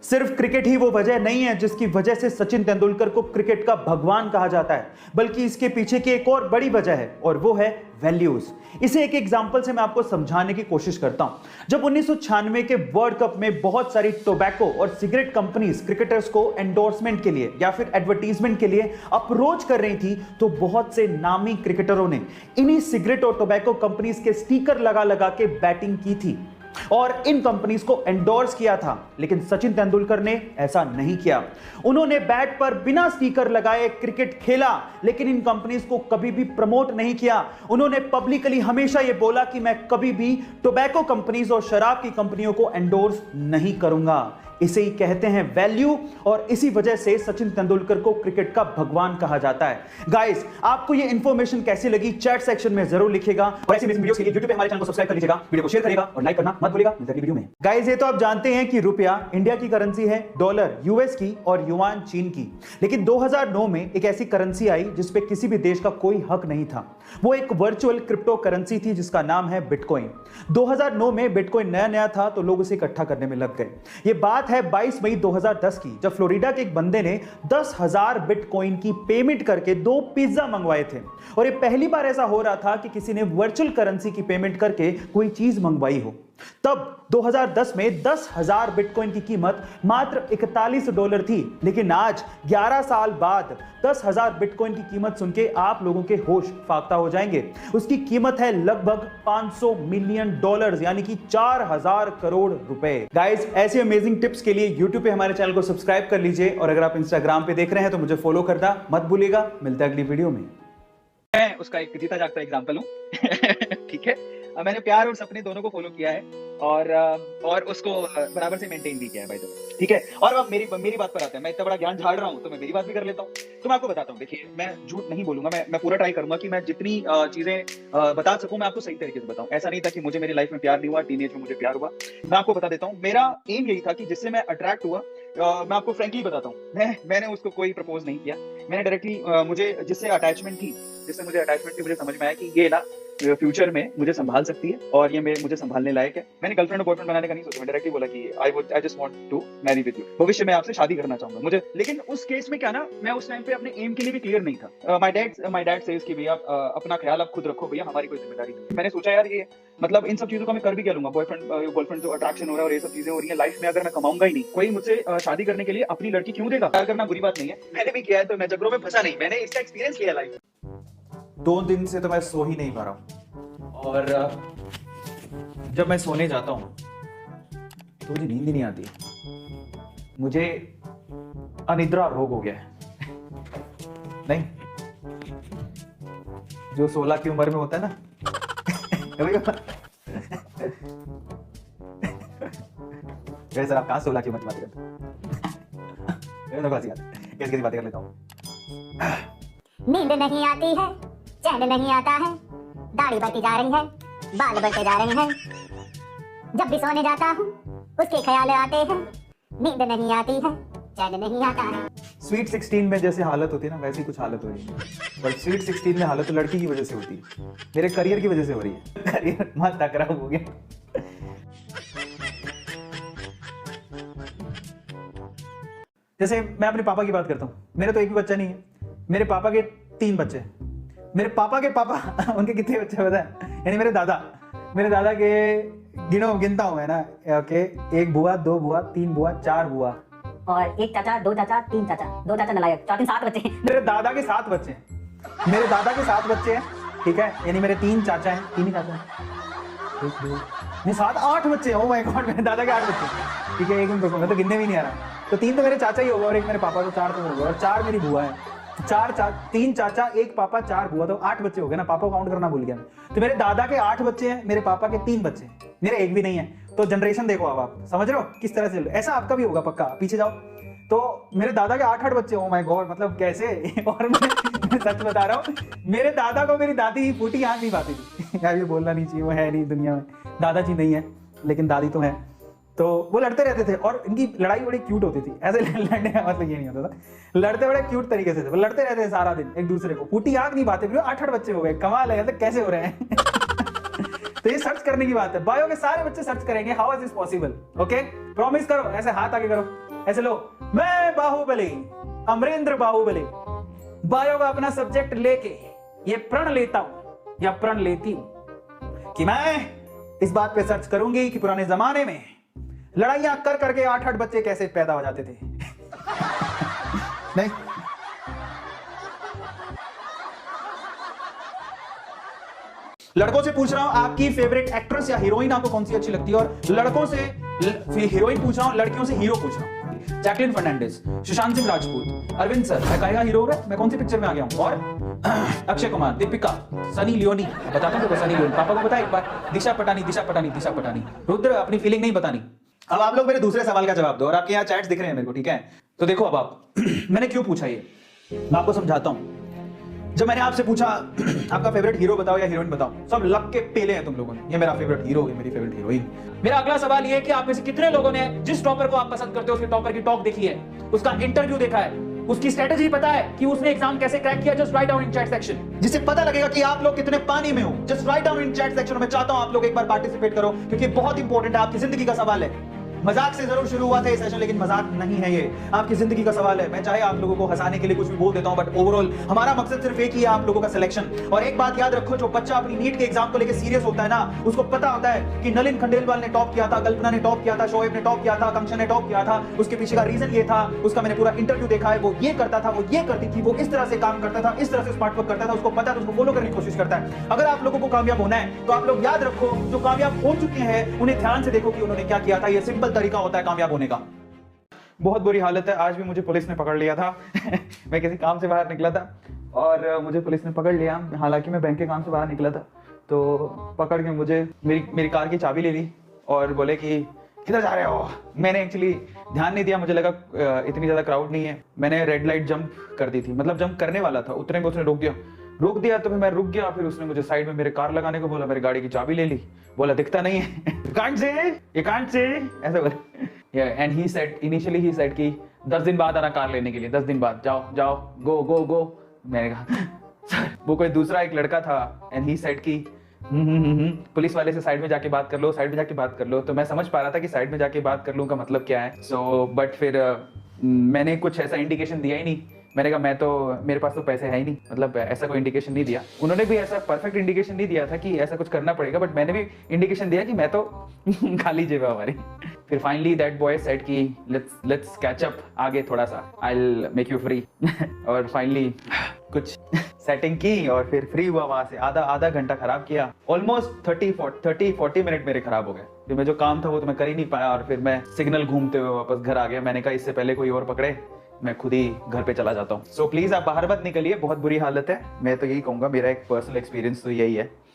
सिर्फ क्रिकेट ही वो वजह नहीं है जिसकी वजह से सचिन तेंदुलकर को क्रिकेट का भगवान कहा जाता है, बल्कि इसके पीछे की एक और बड़ी वजह है और वो है वैल्यूज। इसे एक एग्जांपल से मैं आपको समझाने की कोशिश करता हूं। जब 1996 के वर्ल्ड कप में बहुत सारी टोबैको और सिगरेट कंपनीज क्रिकेटर्स को एंडोर्समेंट के लिए या फिर एडवर्टीजमेंट के लिए अप्रोच कर रही थी, तो बहुत से नामी क्रिकेटरों ने इन्हीं सिगरेट और टोबैको कंपनीज के स्टिकर लगा लगा के बैटिंग की थी और इन कंपनीज को एंडोर्स किया था। लेकिन सचिन तेंदुलकर ने ऐसा नहीं किया। उन्होंने बैट पर बिना स्टिकर लगाए क्रिकेट खेला, लेकिन इन कंपनीज को कभी भी प्रमोट नहीं किया। उन्होंने पब्लिकली हमेशा यह बोला कि मैं कभी भी टोबैको कंपनीज और शराब की कंपनियों को एंडोर्स नहीं करूंगा। इसे ही कहते हैं वैल्यू, और इसी वजह से सचिन तेंदुलकर को क्रिकेट का भगवान कहा जाता है। गाइस, आपको ये इंफॉर्मेशन कैसी लगी चैट सेक्शन में जरूर लिखिएगा, और ऐसे वीडियो के लिए यूट्यूब पे हमारे चैनल को सब्सक्राइब कर लीजिएगा, वीडियो को शेयर करिएगा और लाइक करना मत भूलिएगा। मिलते हैं वीडियो में। गाइस, ये तो आप जानते हैं कि रुपया इंडिया की करेंसी है, डॉलर यूएस की और युआन चीन की। लेकिन 2009 में एक ऐसी करेंसी आई जिस पे किसी भी देश का कोई हक नहीं था। वो एक वर्चुअल क्रिप्टो करेंसी थी जिसका नाम है बिटकॉइन। 2009 में बिटकॉइन नया नया था तो लोग उसे इकट्ठा करने में लग गए। ये बात है 22 मई 2010 की, जब फ्लोरिडा के एक बंदे ने 10,000 बिटकॉइन की पेमेंट करके 2 पिज्जा मंगवाए थे। और ये पहली बार ऐसा हो रहा था कि किसी ने वर्चुअल करेंसी की पेमेंट करके कोई चीज मंगवाई हो। तब 2010 में 10,000 बिटकॉइन की कीमत मात्र $41 थी। लेकिन आज 11 साल बाद 10,000 बिटकॉइन की कीमत सुन के आप लोगों के होश फाख्ता हो जाएंगे। उसकी कीमत है लगभग $500 मिलियन, यानी कि 4,000 करोड़ रुपए। गाइस, ऐसे अमेजिंग टिप्स के लिए YouTube पे हमारे चैनल को सब्सक्राइब कर लीजिए, और अगर आप Instagram पे देख रहे हैं तो मुझे फॉलो करना मत भूलिएगा। मिलता है अगली वीडियो में। मैं उसका एक जीता जागता एग्जांपल हूँ। ठीक है, मैंने प्यार और सपने दोनों को फॉलो किया है और उसको बराबर से मेंटेन भी किया है भाई। ठीक है, और अब मेरी बात पर आते हैं। मैं इतना बड़ा ज्ञान झाड़ रहा हूँ तो मैं मेरी बात भी कर लेता हूँ। तो मैं आपको बताता हूँ, देखिए, मैं झूठ नहीं बोलूंगा। मैं पूरा ट्राई करूंगा कि मैं जितनी चीजें बता सकूं मैं आपको सही तरीके से बताऊं। ऐसा नहीं था कि मुझे मेरी लाइफ में प्यार नहीं हुआ, टीनेज में मुझे प्यार हुआ। मैं आपको बता देता हूँ, मेरा एम यही था कि जिससे मैं अट्रैक्ट हुआ, मैं आपको फ्रेंकली बताता हूँ, मैंने उसको कोई प्रपोज नहीं किया। मैंने डायरेक्टली मुझे जिससे अटैचमेंट थी मुझे समझ में आया कि ये ना फ्यूचर में मुझे संभाल सकती है और ये मुझे संभालने लायक है। मैंने गर्लफ्रेंड और बॉयफ्रेंड बनाने का नहीं सोचा। मैं डायरेक्टली बोला कि I just want to marry with you, भविष्य में आपसे शादी करना चाहूंगा मुझे। लेकिन उस केस में क्या ना, मैं उस टाइम पे अपने एम के लिए भी क्लियर नहीं था। माय डैड सेज कि भैया अपना ख्याल आप खुद रखो भैया, हमारी कोई जिम्मेदारी नहीं है। मैंने सोचा यार ये मतलब इन सब चीजों को मैं कर भी क्या लूंगा, बॉयफ्रेंड जो अट्रैक्शन हो रहा है और ये सब चीजें हो रही है लाइफ में, अगर मैं कमाऊंगा ही नहीं, कोई मुझसे शादी करने के लिए अपनी लड़की क्यों देगा। प्यार करना बुरी बात नहीं है, मैंने भी किया है, तो मैं झगड़ों में फंसा नहीं। मैंने इसका एक्सपीरियंस लिया लाइफ। 2 दिन से तो मैं सो ही नहीं पा रहा हूं, और जब मैं सोने जाता हूं तो मुझे नींद ही नहीं आती। मुझे अनिद्रा रोग हो गया है। नहीं, जो 16 की उम्र में होता है ना। वैसे आप कहां 16 की उम्र की बात करते हो? कैसी बातें कर लेता हूं। नींद नहीं आती है, चैन नहीं आता है, दाढ़ी बढ़ती जा रही है, बाल बढ़ते जा रहे हैं। जब भी सोने जाता हूँ उसके ख्याल आते हैं। नींद नहीं आती है, चैन नहीं आता है। स्वीट 16 में जैसे हालत होती है ना, वैसी कुछ हालत हो रही है। पर स्वीट 16 में हालत तो लड़की की वजह से होती है, मेरे करियर की वजह से हो रही है। करियर माता खराब हो गया। जैसे मैं अपने पापा की बात करता हूँ, मेरे तो एक भी बच्चा नहीं है, मेरे पापा के 3 बच्चे हैं। मेरे पापा के पापा उनके कितने बच्चे पता है? यानी मेरे दादा के गिनता हूं मैं ना, ओके, 1 बुआ, 2 बुआ, 3 बुआ, 4 बुआ, और 1 चाचा, 2 चाचा, 3 चाचा, 2 चाचा नलायक, 4 3 7 बच्चे। मेरे दादा के 7 बच्चे हैं। मेरे दादा के 7 बच्चे हैं, ठीक है, यानी मेरे 3 चाचा हैं, 3 ही चाचा हैं, 1 2 नहीं 7 8 बच्चे। ओ माय गॉड, मेरे दादा के 8 बच्चे, ठीक है। एक मिनट, मैं तो गिनने भी नहीं आ रहा। तो 3 तो मेरे चाचा ही होगा और 1 मेरे पापा, तो 4 तो होगा, और 4 मेरी बुआ है। 3 चाचा, 1 पापा, 4 बुआ, तो 8 बच्चे हो गए ना। पापा काउंट करना भूल गया। तो मेरे दादा के 8 बच्चे हैं, मेरे पापा के 3 बच्चे हैं, मेरे एक भी नहीं है। तो जनरेशन देखो, अब आप समझ रहे हो किस तरह से। ऐसा आपका भी होगा पक्का, पीछे जाओ। तो मेरे दादा के 8 बच्चे, ओ माय गॉड, मतलब कैसे। और मैं सच बता रहा हूँ, मेरे दादा को मेरी दादी फूटी आंख नहीं पाती थी। यार ये बोलना नहीं चाहिए, वो है नहीं दुनिया में, दादाजी नहीं है लेकिन दादी तो है। तो वो लड़ते रहते थे और इनकी लड़ाई बड़ी क्यूट होती थी। ऐसे लड़ने का मतलब ये नहीं होता था, लड़ते बड़े क्यूट तरीके से थे। वो लड़ते रहते थे सारा दिन एक दूसरे को, फूटी आंख नहीं पाते। 8 बच्चे हो गए, कमाल है, कैसे हो रहे हैं। तो ये सर्च करने की बात है। बायो के सारे बच्चे सर्च करेंगे, how is this possible. Okay, promise करो, ऐसे हाथ आगे करो। ऐसे लो, मैं बाहुबली, अमरेंद्र बाहुबली, बायो का अपना सब्जेक्ट लेके ये प्रण लेता हूं या प्रण लेती हूं कि मैं इस बात पे सर्च करूंगी कि पुराने जमाने में लड़ाइयां कर करके 8-8 बच्चे कैसे पैदा हो जाते थे। नहीं, लड़कों से पूछ रहा हूं आपकी फेवरेट एक्ट्रेस या हीरोइन आपको कौन सी अच्छी लगती है, और लड़कों से हीरोइन पूछ रहा हूं, लड़कियों से हीरो पूछ रहा हूं। जैकलिन फर्नांडिस, सुशांत सिंह राजपूत, अरविंद सर, मैं कहेगा हीरो है, मैं कौन सी पिक्चर में आ गया हूं, और अक्षय कुमार, दीपिका, सनी लियोनी, बताता हूं सनी लियोनी, पापा को बता एक बार, दिशा पटानी, रुद्र अपनी फीलिंग नहीं बतानी। अब आप लोग मेरे दूसरे सवाल का जवाब दो, और आपके यहाँ चैट्स दिख रहे हैं मेरे को, ठीक है? तो देखो अब आप मैंने क्यों पूछा ये, मैं आपको समझाता हूं। जब मैंने आपसे पूछा आपका फेवरेट हीरो बताओ या हीरोइन बताओ, सब लग के पेले हैं तुम लोगों ने, ये मेरा फेवरेट हीरो, ये मेरी फेवरेट हीरोइन। मेरा अगला सवाल ये है कि आप में से कितने लोगों ने जिस टॉपर को आप पसंद करते हो उसके टॉपर की टॉक देखी है, उसका इंटरव्यू देखा है, उसकी स्ट्रेटेजी पता है कि उसने एग्जाम कैसे क्रैक किया? Just write down in chat section, जिससे पता लगेगा कि आप लोग कितने पानी में हो। Just write down in chat section. मैं चाहता हूं आप लोग एक बार पार्टिसिपेट करो, क्योंकि बहुत इंपॉर्टेंट है, आपकी जिंदगी का सवाल है। मजाक से जरूर शुरू हुआ था ये सेशन, लेकिन मजाक नहीं है, ये आपकी जिंदगी का सवाल है। मैं चाहे आप लोगों को हंसाने के लिए कुछ भी बोल देता हूं, बट ओवरऑल हमारा मकसद सिर्फ एक ही है, आप लोगों का सिलेक्शन। और एक बात याद रखो, जो बच्चा अपनी नीट के एग्जाम को लेकर सीरियस होता है ना, उसको पता होता है कि नलिन खंडेलवाल ने टॉप किया था, कल्पना ने टॉप किया था, शोएब ने टॉप किया था, कंचन ने टॉप किया था, उसके पीछे का रीजन ये था, उसका मैंने पूरा इंटरव्यू देखा है, वो ये करता था, वो ये करती थी, वो इस तरह से काम करता था, इस तरह से स्मार्ट वर्क करता था, उसको पता था, उसको फॉलो करने की कोशिश करता है। अगर आप लोगों को कामयाब होना है तो आप लोग याद रखो, जो कामयाब हो चुके हैं उन्हें ध्यान से देखो कि उन्होंने क्या किया था। ये सिंपल तरीका होता है कामयाब होने का। बहुत बुरी हालत है, आज भी मुझे पुलिस ने पकड़ लिया था। मैं किसी काम से बाहर निकला था और मुझे पुलिस ने पकड़ लिया, हालांकि मैं बैंक के काम से बाहर निकला था। तो पकड़ के मुझे मेरी कार की चाबी ले ली और बोले कि किधर जा रहे हो। मैंने एक्चुअली ध्यान नहीं दिया, मुझे लगा इतनी ज्यादा क्राउड नहीं है। मैंने रेड लाइट जंप कर दी थी, मतलब जंप करने वाला था, उतने में उसने रोक दिया तो फिर मैं रुक गया। फिर उसने मुझे साइड में मेरे कार लगाने को बोला, मेरी गाड़ी की चाबी ले ली, बोला दिखता नहीं है। you can't say ऐसे बोले। And he said initially he said कि 10 दिन बाद आना कार लेने के लिए, 10 दिन बाद जाओ गो। मैंने कहा सर, वो कोई दूसरा एक लड़का था एंड ही सेड कि पुलिस वाले से साइड में जाके बात कर लो। तो मैं समझ पा रहा था कि साइड में जाके बात कर लूं का मतलब क्या है। सो बट फिर मैंने कुछ ऐसा इंडिकेशन दिया ही नहीं। मैंने कहा मेरे पास तो पैसे है ही नहीं, मतलब ऐसा कोई इंडिकेशन नहीं दिया। उन्होंने भी ऐसा परफेक्ट इंडिकेशन नहीं दिया था कि ऐसा कुछ करना पड़ेगा, बट मैंने भी इंडिकेशन दिया कि मैं तो खाली जेब है हमारी। फिर फाइनली दैट बॉय सेड कि लेट्स कैच अप आगे थोड़ा सा, I will make you free. और फाइनली कुछ सेटिंग की और फिर फ्री हुआ। वहां से आधा घंटा खराब किया, ऑलमोस्ट 30-40 मिनट मेरे खराब हो गए। फिर मैं जो काम था वो तो मैं कर ही नहीं पाया और फिर मैं सिग्नल घूमते हुए वापस घर आ गया। मैंने कहा इससे पहले कोई और पकड़े मैं खुद ही घर पे चला जाता हूँ। सो प्लीज आप बाहर मत निकलिए, बहुत बुरी हालत है। मैं तो यही कहूंगा, मेरा एक पर्सनल एक्सपीरियंस तो यही है।